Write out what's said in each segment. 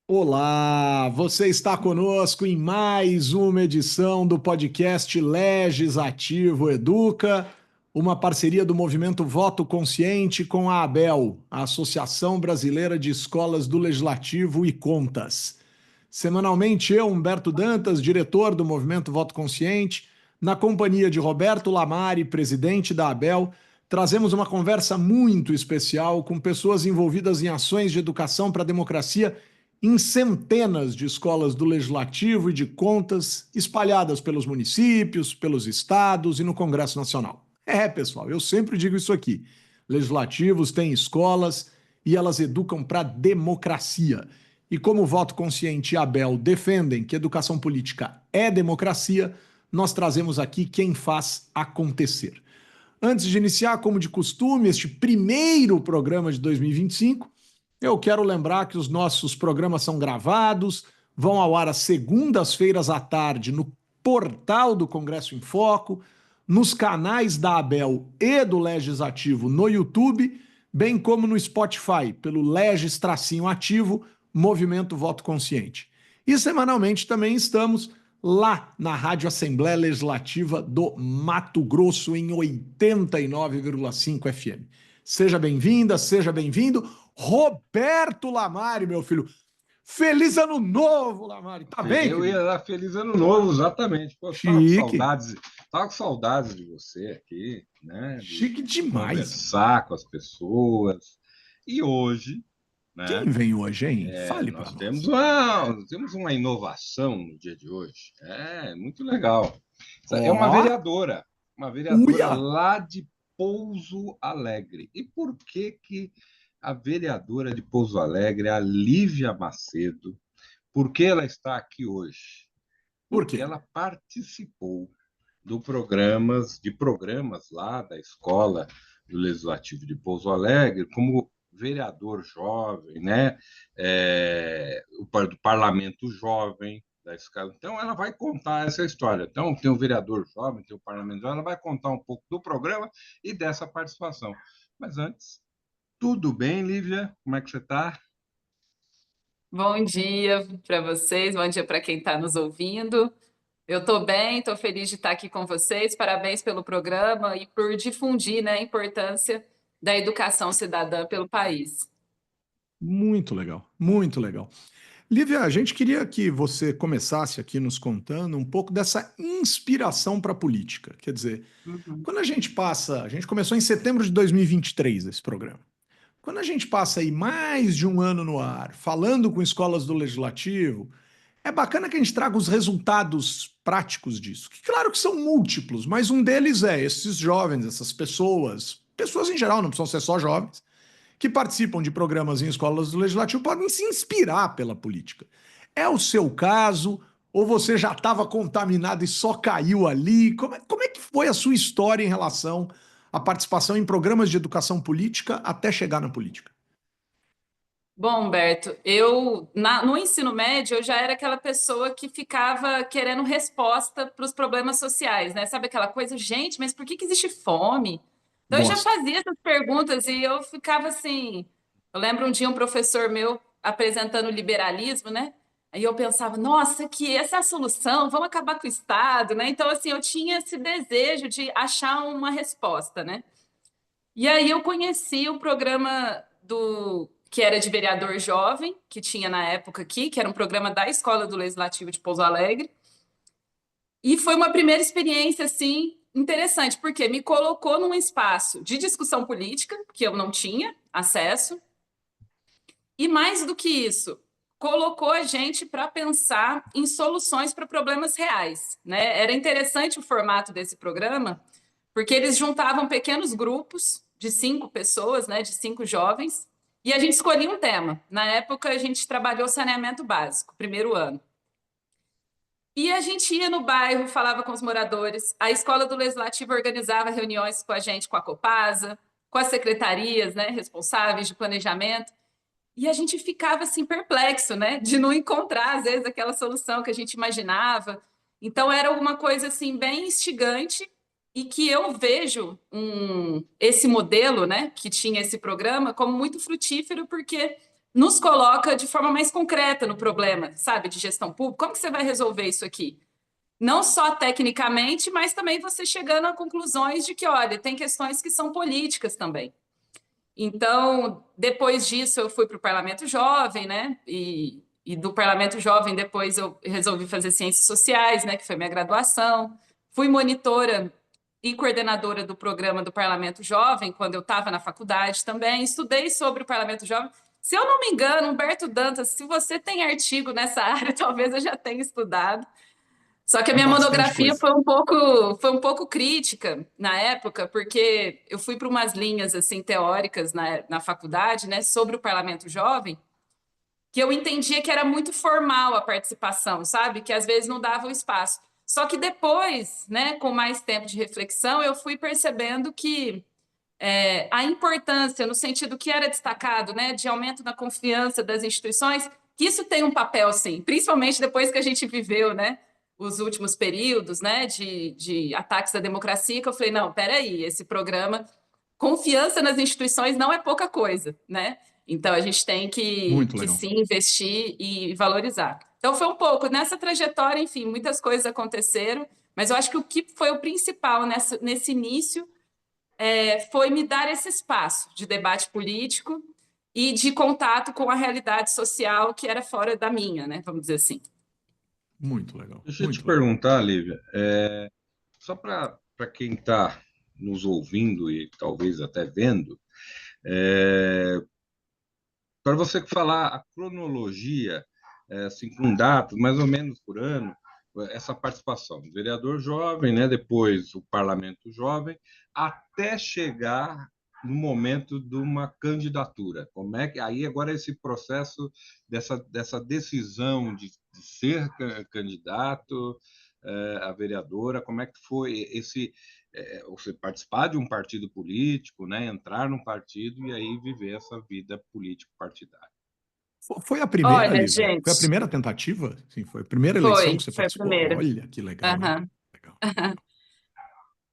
Olá, você está conosco em mais uma edição do podcast Legislativo Educa, uma parceria do Movimento Voto Consciente com a ABEL, a Associação Brasileira de Escolas do Legislativo e Contas. Semanalmente, eu, Humberto Dantas, diretor do Movimento Voto Consciente, na companhia de Roberto Lamari, presidente da ABEL, trazemos uma conversa muito especial com pessoas envolvidas em ações de educação para a democracia em centenas de escolas do Legislativo e de Contas espalhadas pelos municípios, pelos estados e no Congresso Nacional. Pessoal, eu sempre digo isso aqui. Legislativos têm escolas e elas educam para a democracia. E como o Voto Consciente e a Abel defendem que educação política é democracia, nós trazemos aqui quem faz acontecer. Antes de iniciar, como de costume, este primeiro programa de 2025, eu quero lembrar que os nossos programas são gravados, vão ao ar às segundas-feiras à tarde no portal do Congresso em Foco, nos canais da Abel e do Legislativo no YouTube, bem como no Spotify, pelo Legis-Ativo, Movimento Voto Consciente. E semanalmente também estamos lá na Rádio Assembleia Legislativa do Mato Grosso, em 89,5 FM. Seja bem-vinda, seja bem-vindo. Roberto Lamari, meu filho. Feliz ano novo, Lamari. Tá bem, Eu ia querido? dar feliz ano novo, exatamente. Pô, Chique. tava com saudades de você aqui, né? De Chique demais. conversar com as pessoas. E hoje, Quem né? vem hoje, hein? Fale para Nós nós. temos uma inovação no dia de hoje. É muito legal. É Ó, uma vereadora uia. lá de Pouso Alegre. E por que a vereadora de Pouso Alegre, a Lívia Macedo, por que ela está aqui hoje? Por Porque quê? ela participou de programas lá da escola do Legislativo de Pouso Alegre, como vereador jovem, né? Do Parlamento Jovem da escola. Então, ela vai contar essa história. Então, tem o vereador jovem, tem o Parlamento Jovem, ela vai contar um pouco do programa e dessa participação. Mas antes, tudo bem, Lívia? Como é que você está? Bom dia para vocês, bom dia para quem está nos ouvindo. Eu estou bem, estou feliz de estar aqui com vocês. Parabéns pelo programa e por difundir, né, a importância da educação cidadã pelo país. Muito legal, muito legal. Lívia, a gente queria que você começasse aqui nos contando um pouco dessa inspiração para a política. Quer dizer, Uhum. quando a gente começou em setembro de 2023 esse programa. Quando a gente passa aí mais de um ano no ar, falando com escolas do Legislativo, é bacana que a gente traga os resultados práticos disso, que claro que são múltiplos, mas um deles é esses jovens, essas pessoas, pessoas em geral, não precisam ser só jovens, que participam de programas em escolas do Legislativo podem se inspirar pela política. É o seu caso? Ou você já estava contaminado e só caiu ali? Como é que foi a sua história em relação à participação em programas de educação política até chegar na política? Bom, Humberto, no ensino médio eu já era aquela pessoa que ficava querendo resposta para os problemas sociais, né? Sabe aquela coisa, gente, mas por que existe fome? Então eu já Gosto. fazia essas perguntas e eu ficava assim. Eu lembro um dia um professor meu apresentando o liberalismo, né? Aí eu pensava, nossa, que essa é a solução, vamos acabar com o Estado, né? Então, assim, eu tinha esse desejo de achar uma resposta, né? E aí eu conheci o programa do que era de vereador jovem, que tinha na época aqui, que era um programa da Escola do Legislativo de Pouso Alegre. E foi uma primeira experiência assim interessante, porque me colocou num espaço de discussão política, que eu não tinha acesso, e mais do que isso, colocou a gente para pensar em soluções para problemas reais, né? Era interessante o formato desse programa, porque eles juntavam pequenos grupos de 5 pessoas, né, de 5 jovens, e a gente escolhia um tema. Na época, a gente trabalhou saneamento básico, primeiro ano. E a gente ia no bairro, falava com os moradores. A escola do Legislativo organizava reuniões com a gente, com a Copasa, com as secretarias, né, responsáveis de planejamento. E a gente ficava assim perplexo, né, de não encontrar às vezes aquela solução que a gente imaginava. Então era alguma coisa assim bem instigante e que eu vejo esse modelo, né, que tinha esse programa como muito frutífero porque nos coloca de forma mais concreta no problema, sabe, de gestão pública. Como que você vai resolver isso aqui? Não só tecnicamente, mas também você chegando a conclusões de que, olha, tem questões que são políticas também. Então, depois disso, eu fui para o Parlamento Jovem, né? E do Parlamento Jovem, depois eu resolvi fazer Ciências Sociais, né? Que foi minha graduação. Fui monitora e coordenadora do programa do Parlamento Jovem, quando eu estava na faculdade também. Estudei sobre o Parlamento Jovem. Se eu não me engano, Humberto Dantas, se você tem artigo nessa área, talvez eu já tenha estudado. Só que a É minha bastante monografia coisa. foi um pouco crítica na época, porque eu fui para umas linhas assim teóricas na faculdade, né, sobre o Parlamento Jovem, que eu entendia que era muito formal a participação, sabe? Que às vezes não dava o espaço. Só que depois, né, com mais tempo de reflexão, eu fui percebendo que a importância, no sentido que era destacado, né, de aumento da confiança das instituições, que isso tem um papel, sim, principalmente depois que a gente viveu, né, os últimos períodos, né, de ataques à democracia, que eu falei, não, peraí, esse programa, confiança nas instituições não é pouca coisa, né? Então a gente tem Muito que legal. sim investir e valorizar. Então foi um pouco nessa trajetória, enfim, muitas coisas aconteceram, mas eu acho que o que foi o principal nesse início foi me dar esse espaço de debate político e de contato com a realidade social que era fora da minha, né? Vamos dizer assim. Muito legal. Deixa eu te Muito legal. perguntar, Lívia, só para quem está nos ouvindo e talvez até vendo, para você falar a cronologia, assim, com datas, mais ou menos por ano, essa participação do vereador jovem, né, depois o parlamento jovem, até chegar no momento de uma candidatura. Como é que aí agora esse processo dessa decisão de ser candidato a vereadora, como é que foi esse você participar de um partido político, né, entrar num partido e aí viver essa vida político partidária? Foi a primeira, Olha, Lívia? Foi a gente, primeira tentativa? Sim, foi a primeira eleição que você foi a participou? primeira. Olha, que legal, hein? Aham. Legal.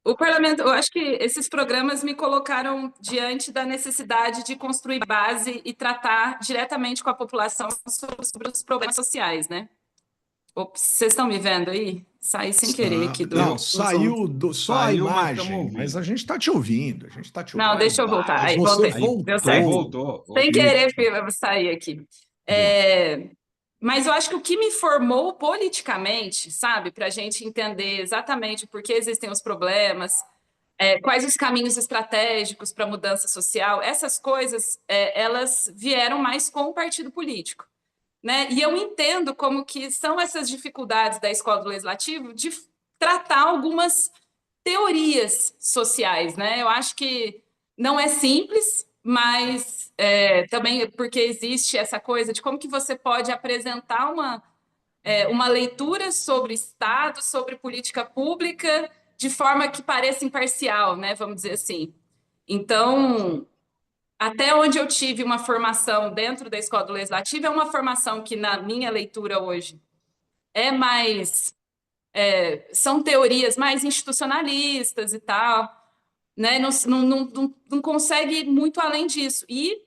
O parlamento, eu acho que esses programas me colocaram diante da necessidade de construir base e tratar diretamente com a população sobre os problemas sociais, né? Ops, vocês estão me vendo aí? Saí sem querer aqui Não, do Zoom. saiu só a Saiu, mas estamos imagem, mas ouvindo. a gente está te ouvindo, a gente está te Não, ouvindo. deixa eu voltar. Mas Aí, você voltei. Deu Aí certo. voltou. voltou, Sem voltou. querer, Isso, filho, eu vou sair aqui. boa. Mas eu acho que o que me formou politicamente, sabe, para a gente entender exatamente por que existem os problemas, quais os caminhos estratégicos para a mudança social, essas coisas, elas vieram mais com o partido político, né? E eu entendo como que são essas dificuldades da escola do legislativo de tratar algumas teorias sociais, né? Eu acho que não é simples, mas também porque existe essa coisa de como que você pode apresentar uma leitura sobre o Estado, sobre política pública, de forma que pareça imparcial, né? Vamos dizer assim. Então, até onde eu tive uma formação dentro da escola do legislativo, é uma formação que, na minha leitura hoje, é mais. São teorias mais institucionalistas e tal, né? Não consegue ir muito além disso. E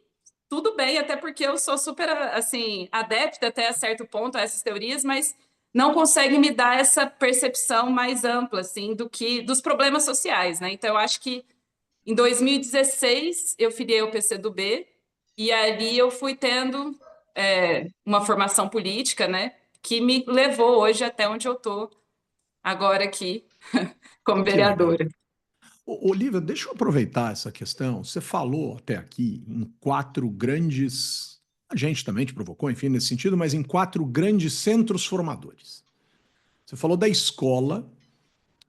tudo bem, até porque eu sou super assim, adepta até a certo ponto a essas teorias, mas não consegue me dar essa percepção mais ampla assim do que dos problemas sociais, né? Então eu acho que em 2016 eu filiei ao PCdoB e ali eu fui tendo uma formação política, né? Que me levou hoje até onde eu estou agora aqui como Que legal. vereadora. Olivia, deixa eu aproveitar essa questão. Você falou até aqui em quatro grandes. A gente também te provocou, enfim, nesse sentido, mas em quatro grandes centros formadores. Você falou da escola,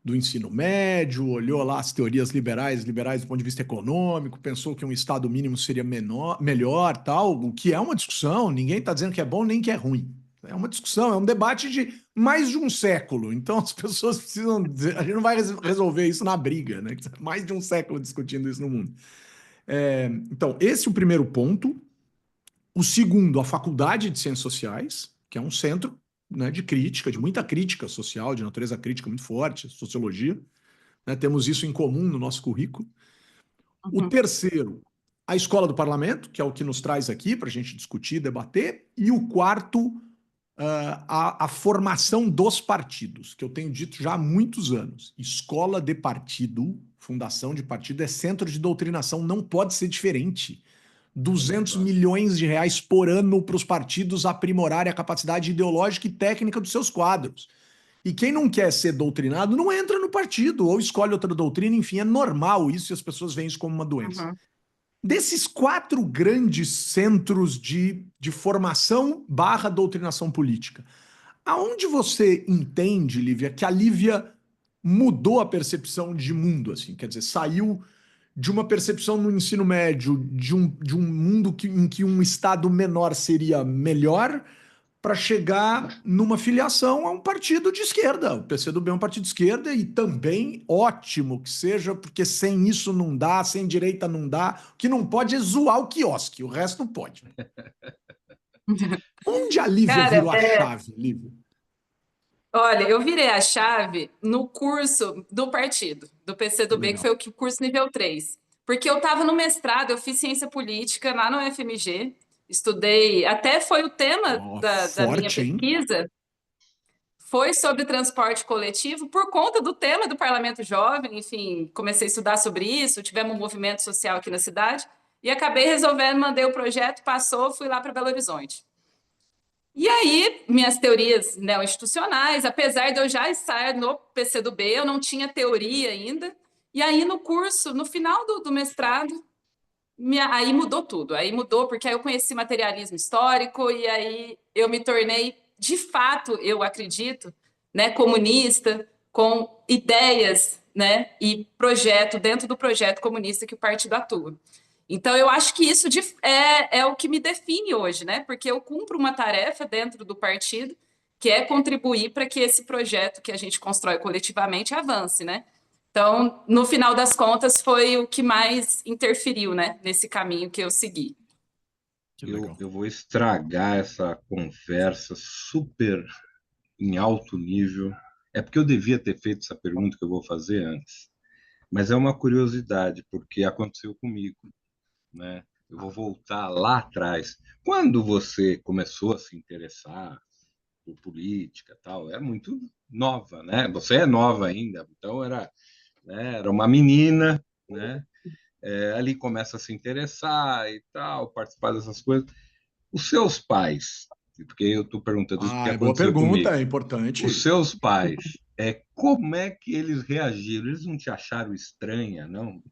do ensino médio, olhou lá as teorias liberais do ponto de vista econômico, pensou que um Estado mínimo seria melhor, tal, o que é uma discussão, ninguém está dizendo que é bom nem que é ruim. É uma discussão, é um debate de mais de um século. Então as pessoas precisam dizer, a gente não vai resolver isso na briga, né? Mais de um século discutindo isso no mundo. Então, esse é o primeiro ponto. O segundo, a Faculdade de Ciências Sociais, que é um centro, né, de crítica, de muita crítica social, de natureza crítica muito forte, sociologia, né, temos isso em comum no nosso currículo. O Uhum. terceiro, a escola do parlamento, que é o que nos traz aqui para a gente discutir, debater, e o quarto, a formação dos partidos, que eu tenho dito já há muitos anos. Escola de partido, fundação de partido, é centro de doutrinação, não pode ser diferente. 200 milhões de reais por ano para os partidos aprimorarem a capacidade ideológica e técnica dos seus quadros. E quem não quer ser doutrinado não entra no partido ou escolhe outra doutrina, enfim, é normal isso e as pessoas veem isso como uma doença. Uhum. Desses 4 grandes centros de formação / doutrinação política, aonde você entende, Lívia, que a Lívia mudou a percepção de mundo, assim, quer dizer, saiu de uma percepção no ensino médio de um mundo em que um estado menor seria melhor para chegar numa filiação a um partido de esquerda. O PCdoB é um partido de esquerda e também ótimo que seja, porque sem isso não dá, sem direita não dá. O que não pode é zoar o quiosque, o resto não pode. Onde a Lívia Cara, virou a chave, Lívia? olha, eu virei a chave no curso do partido, do PCdoB, que Legal. foi o curso nível 3. Porque eu estava no mestrado, eu fiz ciência política lá no UFMG, estudei, até foi o tema da minha Forte, hein? pesquisa, foi sobre transporte coletivo, por conta do tema do Parlamento Jovem, enfim, comecei a estudar sobre isso, tivemos um movimento social aqui na cidade, e acabei resolvendo, mandei o projeto, passou, fui lá para Belo Horizonte. E aí, minhas teorias neo-institucionais, apesar de eu já estar no PCdoB, eu não tinha teoria ainda. E aí, no curso, no final do mestrado, aí mudou tudo. Aí mudou, porque aí eu conheci materialismo histórico, e aí eu me tornei, de fato, eu acredito, né, comunista, com ideias, né, e projeto, dentro do projeto comunista que o partido atua. Então, eu acho que isso é o que me define hoje, né? Porque eu cumpro uma tarefa dentro do partido, que é contribuir para que esse projeto que a gente constrói coletivamente avance, né? Então, no final das contas, foi o que mais interferiu, né, nesse caminho que eu segui. Que legal. Eu vou estragar essa conversa super em alto nível. É porque eu devia ter feito essa pergunta que eu vou fazer antes. Mas é uma curiosidade, porque aconteceu comigo, né? Eu vou voltar lá atrás. Quando você começou a se interessar por política, tal, era muito nova, né? Você é nova ainda, então era, né, era uma menina, né? Ali começa a se interessar e tal, participar dessas coisas. Os seus pais, porque eu estou perguntando isso porque É boa aconteceu pergunta, comigo. é Os importante. seus pais, como é que eles reagiram? Eles não te acharam estranha, não?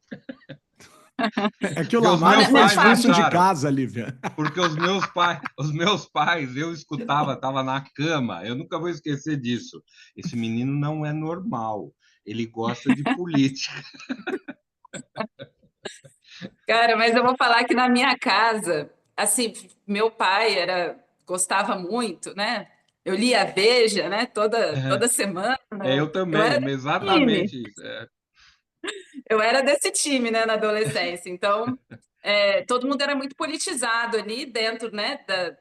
É que o Porque os Lamário meus Olha, foi é pais expulso fácil. de acharam. casa, Lívia. Porque os meus pais, eu escutava, estava na cama, eu nunca vou esquecer disso. Esse menino não é normal, ele gosta de política. Cara, mas eu vou falar que na minha casa, assim, meu pai gostava muito, né? Eu lia a Veja, né? Toda semana. Eu Eu também, era desse time. exatamente isso. Eu era desse time, né, na adolescência. Então, todo mundo era muito politizado ali dentro, né,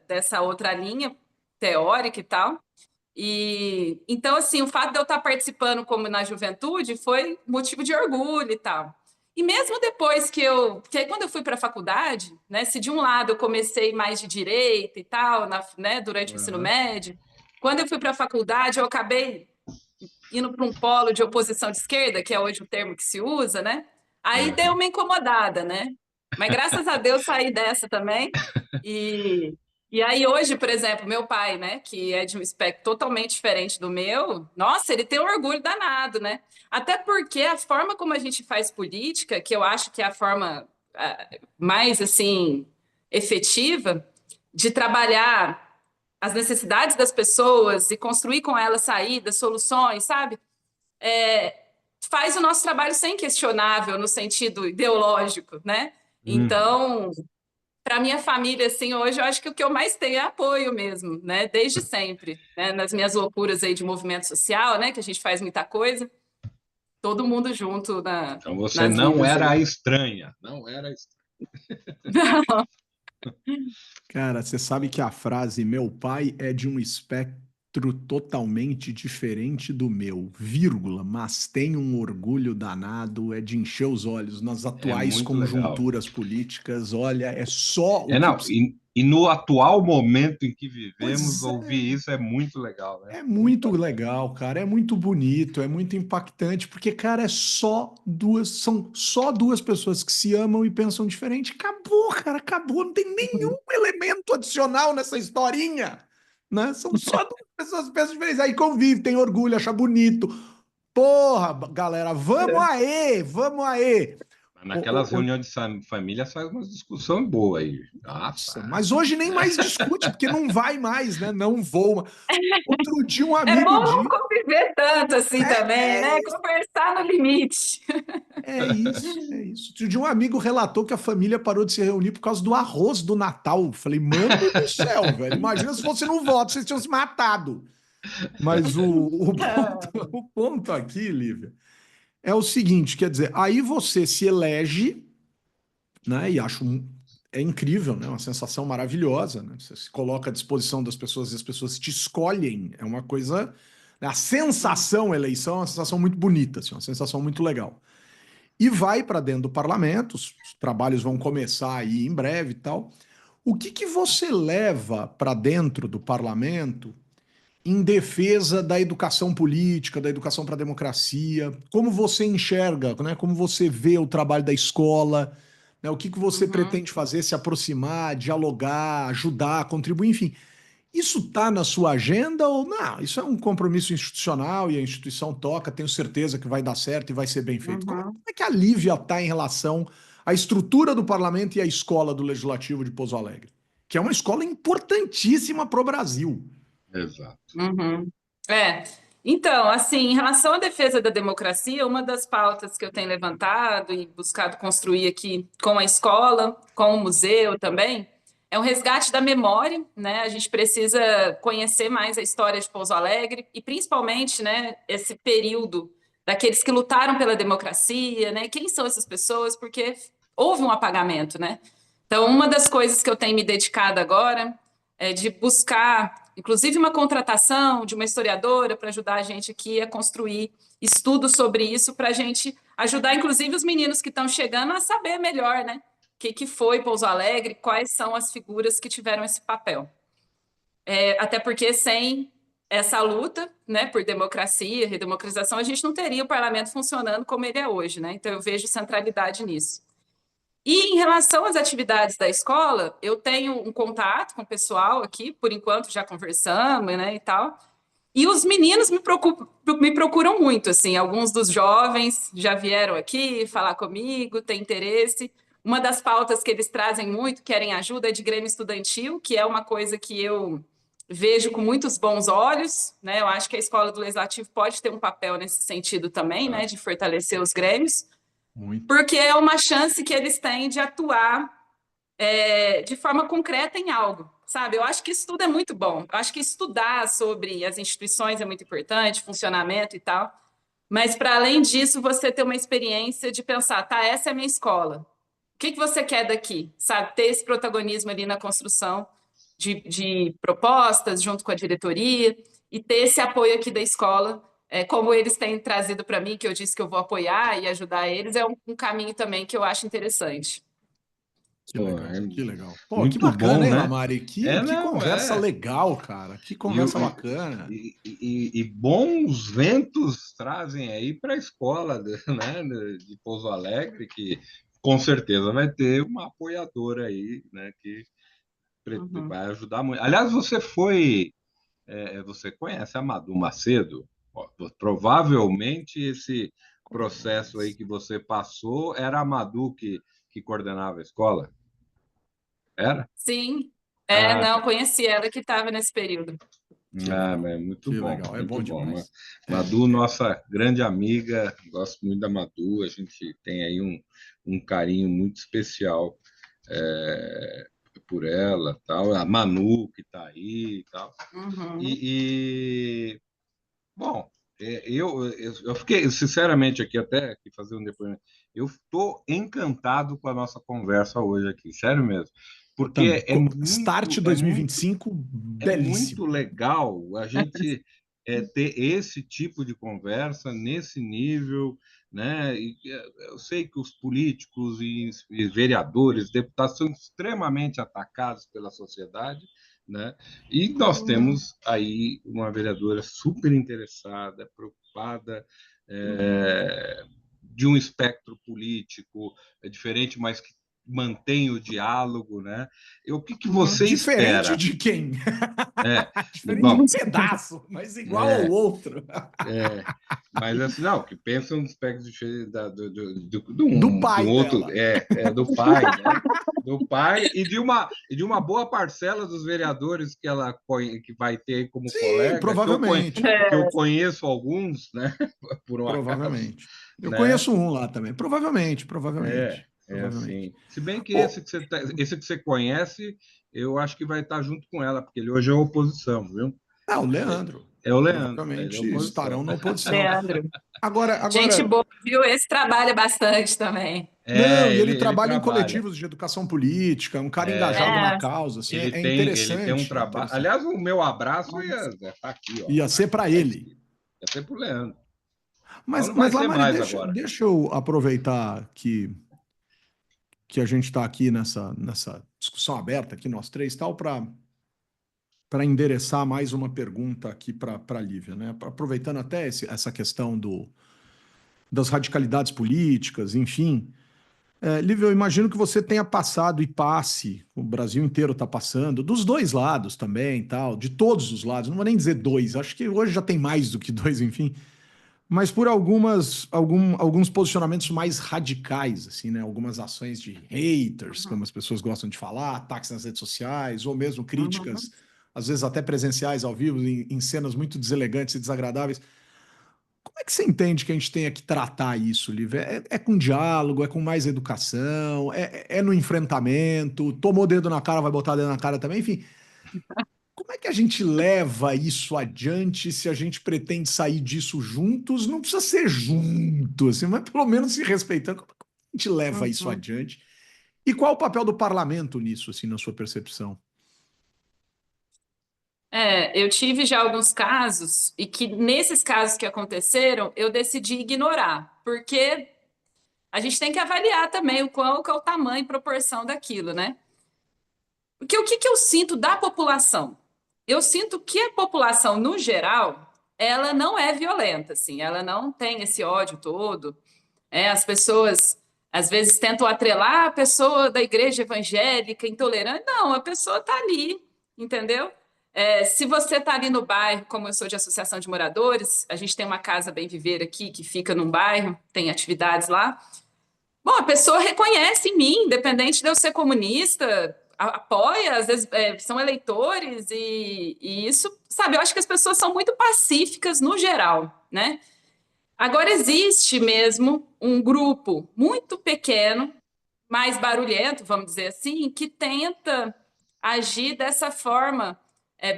dessa outra linha teórica e tal. E então, assim, o fato de eu estar participando como na juventude foi motivo de orgulho e tal. E mesmo depois porque aí quando eu fui para a faculdade, né, se de um lado eu comecei mais de direita e tal, né, durante o ensino Aham. médio, quando eu fui para a faculdade eu acabei indo para um polo de oposição de esquerda, que é hoje o termo que se usa, né? Aí deu Aham. uma incomodada, né? Mas graças a Deus saí dessa também. E, e aí hoje, por exemplo, meu pai, né, que é de um espectro totalmente diferente do meu, nossa, ele tem um orgulho danado, né? Até porque a forma como a gente faz política, que eu acho que é a forma mais assim efetiva de trabalhar as necessidades das pessoas e construir com elas saídas, soluções, sabe? Faz o nosso trabalho ser inquestionável no sentido ideológico, né? Uhum. Então, para minha família, assim, hoje eu acho que o que eu mais tenho é apoio mesmo, né? Desde sempre, né? Nas minhas loucuras aí de movimento social, né? Que a gente faz muita coisa, todo mundo junto Então você nas não vidas era aí. a estranha, não era a estranha. Cara, você sabe que a frase meu pai é de um espectro totalmente diferente do meu, vírgula, mas tenho um orgulho danado, é de encher os olhos nas É atuais muito legal. conjunturas políticas. Olha, é só o É, que não, precisa. e no atual momento em que vivemos, Pois ouvir é. isso é muito legal, né? É Muito muito bacana. legal, cara. É muito bonito, é muito impactante, porque, cara, são só duas pessoas que se amam e pensam diferente. Acabou, cara, acabou. Não tem nenhum elemento adicional nessa historinha, né? São só duas pessoas que pensam diferente. Aí convive, tem orgulho, acha bonito. Porra, galera, vamos aí, vamos aí. Naquelas reuniões de família faz uma discussão boa aí. Ah, Nossa, faz. mas hoje nem mais discute, porque não vai mais, né? Não vou. Outro dia um É amigo bom não disse. conviver tanto assim também, né? Conversar no limite. É isso, é isso. Outro dia um amigo relatou que a família parou de se reunir por causa do arroz do Natal. Falei, mano do céu, velho. Imagina se fosse no voto, vocês tinham se matado. Mas o ponto aqui, Lívia, é o seguinte: quer dizer, aí você se elege, né? E é incrível, né? Uma sensação maravilhosa, né? Você se coloca à disposição das pessoas e as pessoas te escolhem. É uma coisa. A sensação eleição é uma sensação muito bonita, assim, uma sensação muito legal. E vai para dentro do parlamento, os trabalhos vão começar aí em breve e tal. O que que você leva para dentro do parlamento em defesa da educação política, da educação para a democracia? Como você enxerga, né? Como você vê o trabalho da escola? Né? O que que você Uhum. pretende fazer? Se aproximar, dialogar, ajudar, contribuir, enfim. Isso está na sua agenda ou não? Isso é um compromisso institucional e a instituição toca, tenho certeza que vai dar certo e vai ser bem feito. Como Uhum. é que a Lívia está em relação à estrutura do parlamento e à escola do Legislativo de Pouso Alegre? Que é uma escola importantíssima para o Brasil. Exato. Uhum. É. Então, assim, em relação à defesa da democracia, uma das pautas que eu tenho levantado e buscado construir aqui com a escola, com o museu também, é o resgate da memória, né? A gente precisa conhecer mais a história de Pouso Alegre e principalmente, né, esse período daqueles que lutaram pela democracia, né? Quem são essas pessoas? Porque houve um apagamento, né? Então, uma das coisas que eu tenho me dedicado agora é de buscar, inclusive, uma contratação de uma historiadora para ajudar a gente aqui a construir estudos sobre isso, para a gente ajudar, inclusive, os meninos que estão chegando a saber melhor, né? O que, que foi Pouso Alegre, quais são as figuras que tiveram esse papel. É, até porque sem essa luta, né, por democracia, redemocratização, a gente não teria o parlamento funcionando como ele é hoje, né? Então eu vejo centralidade nisso. E em relação às atividades da escola, eu tenho um contato com o pessoal aqui, por enquanto já conversamos, né, e tal. E os meninos me procuram muito, assim, alguns dos jovens já vieram aqui falar comigo, têm interesse. Uma das pautas que eles trazem muito, querem ajuda, é de grêmio estudantil, que é uma coisa que eu vejo com muitos bons olhos, né? Eu acho que a escola do Legislativo pode ter um papel nesse sentido também, né, Tá. de fortalecer os grêmios, Muito. porque é uma chance que eles têm de atuar de forma concreta em algo, sabe? Eu acho que isso tudo é muito bom. Eu acho que estudar sobre as instituições é muito importante, funcionamento e tal. Mas, para além disso, você ter uma experiência de pensar, tá, essa é a minha escola. O que que você quer daqui? Sabe? Ter esse protagonismo ali na construção de propostas junto com a diretoria e ter esse apoio aqui da escola, como eles têm trazido para mim, que eu disse que eu vou apoiar e ajudar eles, é um caminho também que eu acho interessante. Que Pô, legal, é que legal. Pô, que muito bacana, bom, hein, né? Lamari? É, Que não, conversa é. legal, cara. Que E, o- conversa bacana. e bons ventos trazem aí para a escola, né, de Pouso Alegre, que com certeza vai ter uma apoiadora aí, né, que Uhum. vai ajudar muito. Aliás, você conhece a Madu Macedo? Ó, provavelmente esse processo aí Conhece. que você passou era a Madu que coordenava a escola? Era? Sim, Ah, não tá. conheci ela que estava nesse período. Que Ah, legal. mas muito Que bom, legal. É muito bom bom. demais. Madu, É. nossa grande amiga, gosto muito da Madu, a gente tem aí um carinho muito especial é, por ela, tal. A Manu que está aí e tal. Uhum. E, bom, eu fiquei, sinceramente, aqui até aqui fazer um depoimento. Eu estou encantado com a nossa conversa hoje aqui, sério mesmo. porque Start 2025, é belíssimo. muito legal a gente ter esse tipo de conversa nesse nível, né? E eu sei que os políticos e vereadores, deputados são extremamente atacados pela sociedade, né? E nós temos aí uma vereadora super interessada, preocupada, de um espectro político diferente, mas que mantém o diálogo, né? E o que você Diferente espera? de quem? Diferente Bom, de um pedaço, mas igual ao outro. Mas assim, não, que pensam nos aspectos diferentes Do pai do outro, dela. do pai, né? Do pai e de uma boa parcela dos vereadores que vai ter como Sim, colega, provavelmente. que eu conheço alguns, né? Por um acaso, Provavelmente. Eu né? conheço um lá também. Provavelmente, provavelmente. Assim. Provavelmente. Se bem que Ô, esse que você conhece, eu acho que vai estar junto com ela, porque ele hoje é oposição, viu? o Leandro. É o Leandro, ele é Provavelmente oposição. estarão na oposição. Leandro. Gente Agora, boa, viu? Esse trabalha bastante também. não, e ele Ele trabalha em trabalha. coletivos de educação política, um cara engajado na É, causa, assim, é Ele tem um interessante, é trabalho. interessante. Aliás, o meu abraço tá aqui, ó. Ia ser para À ele. esquerda. Ia ser pro Leandro. Mas Mas, não vai mas ser Lamari, mais deixa, agora. deixa eu aproveitar que a gente está aqui nessa discussão aberta, aqui nós três, tal, para endereçar mais uma pergunta aqui para a Lívia, né? Aproveitando até essa questão das radicalidades políticas, enfim. Lívia, eu imagino que você tenha passado e passe, o Brasil inteiro está passando, dos dois lados também, tal, de todos os lados, não vou nem dizer dois, acho que hoje já tem mais do que dois, enfim, mas por alguns posicionamentos mais radicais, assim, né? Algumas ações de haters, como as pessoas gostam de falar, ataques nas redes sociais, ou mesmo críticas, às vezes até presenciais ao vivo, em cenas muito deselegantes e desagradáveis. Como é que você entende que a gente tenha que tratar isso, Lívia? É com diálogo, é com mais educação, é no enfrentamento, tomou dedo na cara, vai botar dedo na cara também, enfim. Como é que a gente leva isso adiante se a gente pretende sair disso juntos? Não precisa ser junto, assim, mas pelo menos se respeitando. Como é que a gente leva isso uhum. adiante? E qual o papel do parlamento nisso, assim, na sua percepção? Eu tive já alguns casos e que nesses casos que aconteceram, eu decidi ignorar, porque a gente tem que avaliar também qual que é o tamanho e proporção daquilo, né? Porque o que que eu sinto da população? Eu sinto que a população, no geral, ela não é violenta, assim, ela não tem esse ódio todo. As pessoas às vezes tentam atrelar a pessoa da igreja evangélica intolerante. Não, a pessoa está ali, entendeu? Se você está ali no bairro, como eu sou de associação de moradores, a gente tem uma casa Bem Viver aqui que fica num bairro, tem atividades lá. Bom, a pessoa reconhece em mim, independente de eu ser comunista, apoia, às vezes são eleitores, e isso, sabe, eu acho que as pessoas são muito pacíficas no geral, né? Agora, existe mesmo um grupo muito pequeno, mais barulhento, vamos dizer assim, que tenta agir dessa forma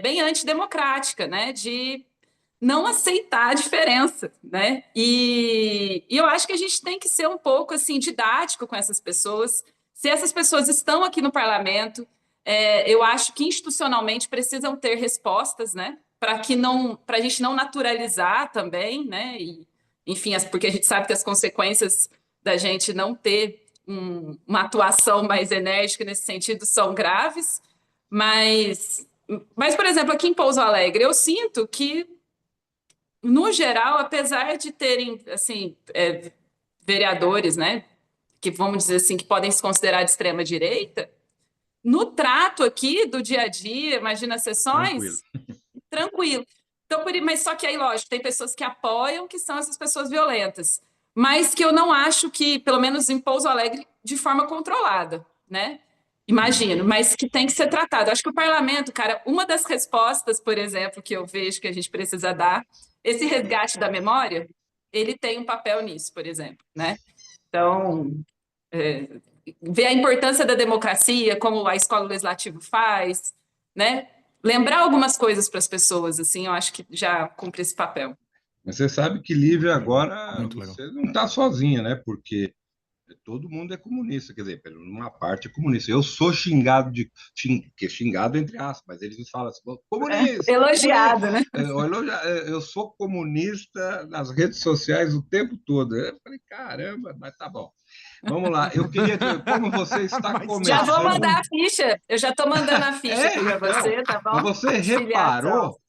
bem antidemocrática, né? De não aceitar a diferença, né? E eu acho que a gente tem que ser um pouco assim didático com essas pessoas. Se essas pessoas estão aqui no parlamento, eu acho que institucionalmente precisam ter respostas, né? Para a gente não naturalizar também, né? E, enfim, porque a gente sabe que as consequências da gente não ter uma atuação mais enérgica nesse sentido são graves, mas, por exemplo, aqui em Pouso Alegre, eu sinto que no geral, apesar de terem assim vereadores, né, que vamos dizer assim que podem se considerar de extrema direita, no trato aqui do dia a dia, imagina as Tranquilo. sessões, tranquilo. Então, mas só que aí, lógico, tem pessoas que apoiam, que são essas pessoas violentas, mas que eu não acho que, pelo menos em Pouso Alegre, de forma controlada, né? Imagino, mas que tem que ser tratado. Acho que o parlamento, cara, uma das respostas, por exemplo, que eu vejo que a gente precisa dar, esse resgate da memória, ele tem um papel nisso, por exemplo, né? Então, é, ver a importância da democracia, como a escola legislativa faz, né? Lembrar algumas coisas para as pessoas, assim, eu acho que já cumpre esse papel. Mas você sabe que, Lívia, agora Muito legal. você não está sozinha, né? Porque Todo mundo é comunista, quer dizer, uma parte é comunista. Eu sou xingado xingado entre aspas, mas eles me falam assim, comunista, comunista. Elogiado, né? Eu sou comunista nas redes sociais o tempo todo. Eu falei, caramba, mas tá bom. Vamos lá. Eu queria, como você está Já vou começando. mandar a ficha. Eu já estou mandando a ficha aqui para Então, você, tá mas bom? você Filiação. reparou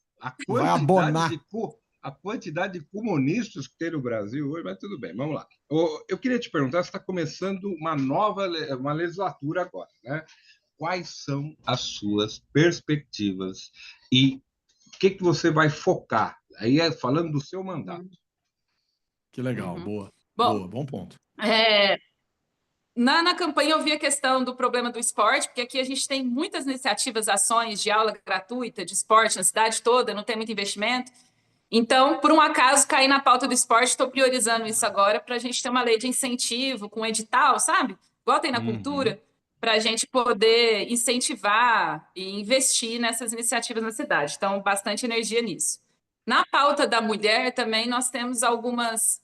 Vai abonar. a quantidade de comunistas que tem no Brasil hoje, mas tudo bem, vamos lá. Eu queria te perguntar, você está começando uma legislatura agora, né? Quais são as suas perspectivas e o que você vai focar? Aí falando do seu mandato. Que legal, Uhum. boa. Bom, Boa, bom ponto. na campanha eu vi a questão do problema do esporte, porque aqui a gente tem muitas iniciativas, ações de aula gratuita, de esporte na cidade toda, não tem muito investimento. Então, por um acaso, caí na pauta do esporte, estou priorizando isso agora para a gente ter uma lei de incentivo com edital, sabe? Igual tem na cultura, para a gente poder incentivar e investir nessas iniciativas na cidade. Então, bastante energia nisso. Na pauta da mulher também nós temos algumas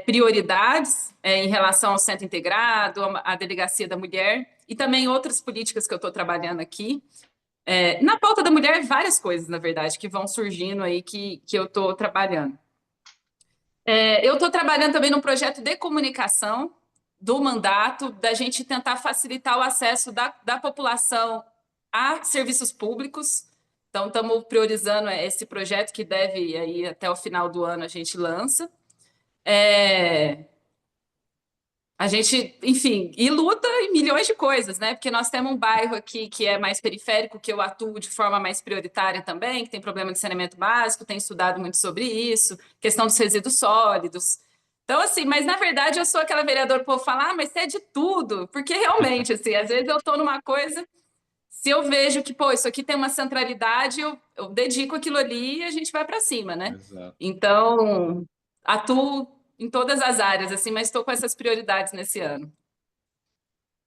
prioridades em relação ao centro integrado, à delegacia da mulher e também outras políticas que eu estou trabalhando aqui. Na pauta da mulher, várias coisas, na verdade, que vão surgindo aí que eu estou trabalhando. Eu estou trabalhando também num projeto de comunicação do mandato, da gente tentar facilitar o acesso da população a serviços públicos. Então, estamos priorizando esse projeto que deve, aí, até o final do ano, a gente lança. A gente, enfim, e luta em milhões de coisas, né? Porque nós temos um bairro aqui que é mais periférico, que eu atuo de forma mais prioritária também, que tem problema de saneamento básico, tenho estudado muito sobre isso, questão dos resíduos sólidos. Então, assim, mas na verdade eu sou aquela vereadora, o povo fala, mas você é de tudo, porque realmente, assim, às vezes eu estou numa coisa, se eu vejo que, pô, isso aqui tem uma centralidade, eu dedico aquilo ali e a gente vai para cima, né? Exato. Então, atuo em todas as áreas, assim, mas estou com essas prioridades nesse ano.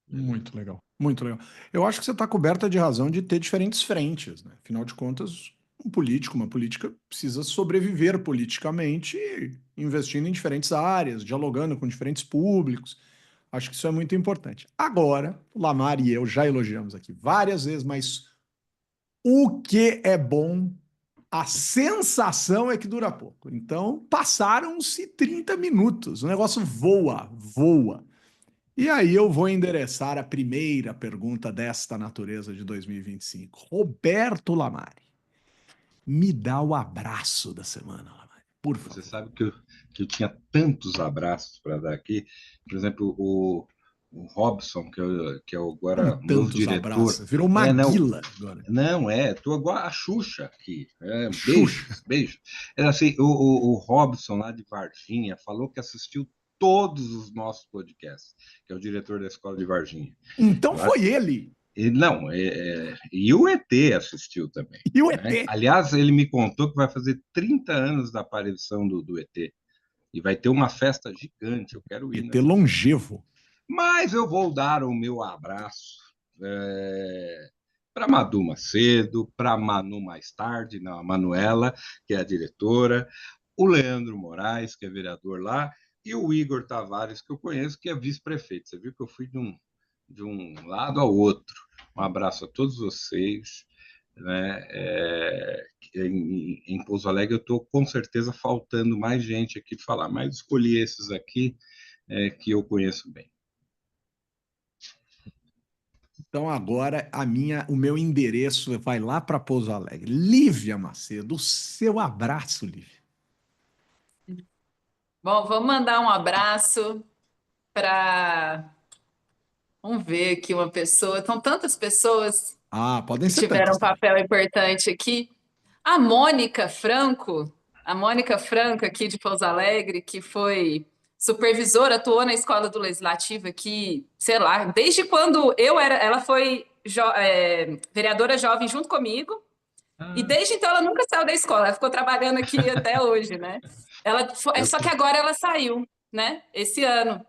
Muito legal, muito legal. Eu acho que você está coberta de razão de ter diferentes frentes, né? Afinal de contas, um político, uma política precisa sobreviver politicamente, investindo em diferentes áreas, dialogando com diferentes públicos. Acho que isso é muito importante. Agora, o Lamar e eu já elogiamos aqui várias vezes, mas o que é bom, a sensação é que dura pouco. Então, passaram-se 30 minutos, o negócio voa, voa. E aí eu vou endereçar a primeira pergunta desta natureza de 2025. Roberto Lamari, me dá o abraço da semana, Lamari, por Você favor. sabe que eu tinha tantos abraços para dar aqui. Por exemplo, o Robson, que é agora Como o novo tantos diretor. abraços, virou Não, Maguila agora. não é, tô igual a Xuxa aqui. Xuxa. Beijos, beijos. Era assim, o Robson lá de Varginha falou que assistiu todos os nossos podcasts, que é o diretor da escola de Varginha. Então Eu foi ele. Não, e o ET assistiu também. E o Né? ET. Aliás, ele me contou que vai fazer 30 anos da aparição do ET. E vai ter uma festa gigante. Eu quero ir ET nessa festa. longevo. Mas eu vou dar o meu abraço para Madu Macedo, para Manu mais tarde, não, a Manuela, que é a diretora, o Leandro Moraes, que é vereador lá, e o Igor Tavares, que eu conheço, que é vice-prefeito. Você viu que eu fui de um lado ao outro. Um abraço a todos vocês. Né? Em Pouso Alegre eu estou com certeza faltando mais gente aqui falar, mas escolhi esses aqui que eu conheço bem. Então agora o meu endereço vai lá para Pouso Alegre. Lívia Macedo, o seu abraço, Lívia. Bom, vamos mandar um abraço para. Vamos ver aqui uma pessoa. São tantas pessoas Ah, podem que ser tiveram tantas um também. papel importante aqui. A Mônica Franco aqui de Pouso Alegre, que foi supervisora, atuou na escola do Legislativo aqui, sei lá, desde quando ela foi vereadora jovem junto comigo, e desde então ela nunca saiu da escola, ela ficou trabalhando aqui até hoje, né? Só que agora ela saiu, né? Esse ano.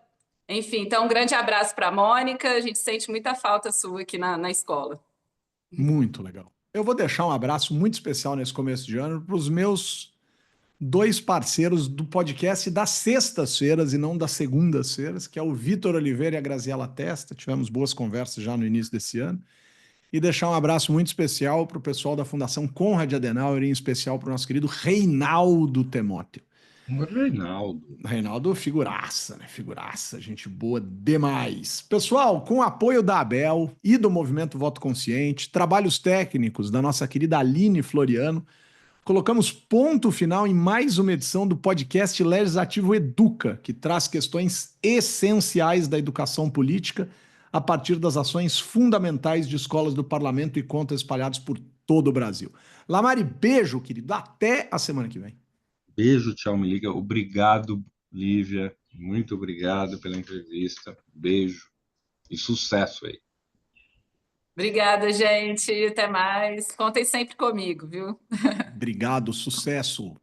Enfim, então um grande abraço para a Mônica, a gente sente muita falta sua aqui na escola. Muito legal. Eu vou deixar um abraço muito especial nesse começo de ano para os meus dois parceiros do podcast das sextas-feiras e não das segundas-feiras, que é o Vitor Oliveira e a Graziela Testa. Tivemos boas conversas já no início desse ano. E deixar um abraço muito especial para o pessoal da Fundação Konrad Adenauer, em especial para o nosso querido Reinaldo Temóteo. Reinaldo. Reinaldo, figuraça, né? Figuraça, gente boa demais. Pessoal, com o apoio da Abel e do Movimento Voto Consciente, trabalhos técnicos da nossa querida Aline Floriano, colocamos ponto final em mais uma edição do podcast Legislativo Educa, que traz questões essenciais da educação política a partir das ações fundamentais de escolas do parlamento e contas espalhados por todo o Brasil. Lamari, beijo, querido. Até a semana que vem. Beijo, tchau, me liga. Obrigado, Lívia. Muito obrigado pela entrevista. Beijo e sucesso aí. Obrigada, gente. Até mais. Contem sempre comigo, viu? Obrigado, sucesso.